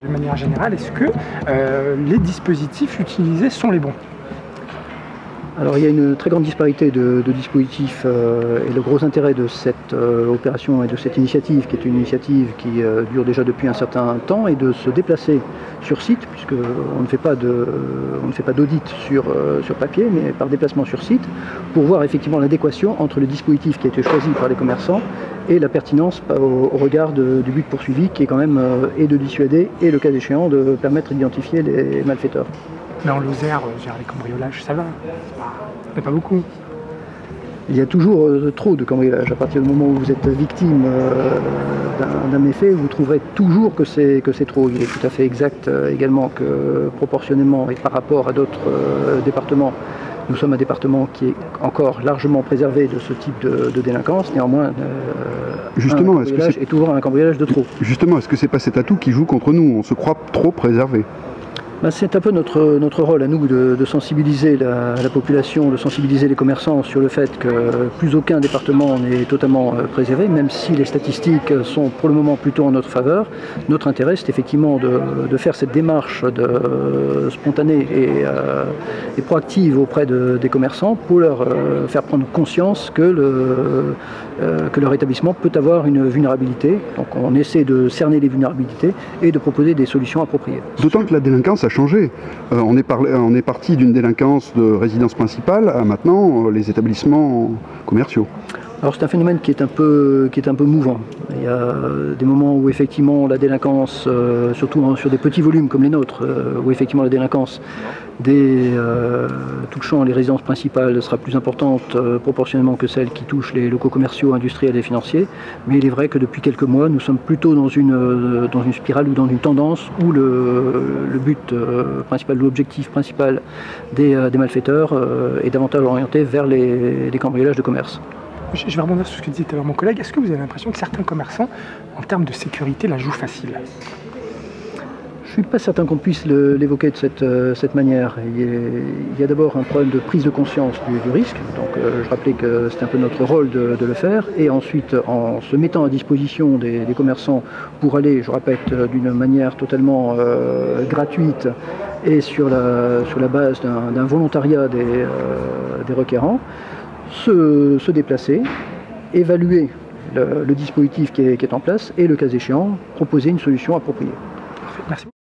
De manière générale, est-ce que les dispositifs utilisés sont les bons? Alors il y a une très grande disparité de dispositifs et le gros intérêt de cette opération et de cette initiative, qui est une initiative qui dure déjà depuis un certain temps, est de se déplacer sur site, puisqu'on ne fait pas d'audit sur papier, mais par déplacement sur site, pour voir effectivement l'adéquation entre le dispositif qui a été choisi par les commerçants et la pertinence au regard du but poursuivi, qui est quand même et de dissuader et, le cas échéant, de permettre d'identifier les malfaiteurs. Mais en Lozère, les cambriolages, ça va, mais pas beaucoup. Il y a toujours trop de cambriolage. À partir du moment où vous êtes victime d'un méfait, vous trouverez toujours que c'est trop. Il est tout à fait exact également que proportionnellement et par rapport à d'autres départements, nous sommes un département qui est encore largement préservé de ce type de délinquance. Néanmoins, justement, un cambriolage est toujours un cambriolage de trop. Justement, est-ce que c'est pas cet atout qui joue contre nous? On se croit trop préservé. C'est un peu notre rôle à nous de sensibiliser la population, de sensibiliser les commerçants sur le fait que plus aucun département n'est totalement préservé, même si les statistiques sont pour le moment plutôt en notre faveur. Notre intérêt, c'est effectivement de faire cette démarche spontanée et proactive auprès des commerçants pour leur faire prendre conscience que leur établissement peut avoir une vulnérabilité. Donc on essaie de cerner les vulnérabilités et de proposer des solutions appropriées. D'autant que la délinquance a changé. On est parti d'une délinquance de résidence principale à maintenant les établissements commerciaux. Alors c'est un phénomène qui est un peu mouvant. Il y a des moments où effectivement la délinquance, surtout sur des petits volumes comme les nôtres, où effectivement la délinquance touchant les résidences principales sera plus importante proportionnellement que celle qui touche les locaux commerciaux, industriels et financiers. Mais il est vrai que depuis quelques mois, nous sommes plutôt dans une spirale ou dans une tendance où le but principal, l'objectif principal des malfaiteurs est davantage orienté vers les cambriolages de commerce. Je vais rebondir sur ce que disait tout à l'heure mon collègue. Est-ce que vous avez l'impression que certains commerçants, en termes de sécurité, la jouent facile? Je ne suis pas certain qu'on puisse l'évoquer de cette manière. Il y a d'abord un problème de prise de conscience du risque. Donc je rappelais que c'est un peu notre rôle de le faire. Et ensuite, en se mettant à disposition des commerçants pour aller, je répète, d'une manière totalement gratuite et sur la base d'un volontariat des requérants, se déplacer, évaluer le dispositif qui est en place et, le cas échéant, proposer une solution appropriée.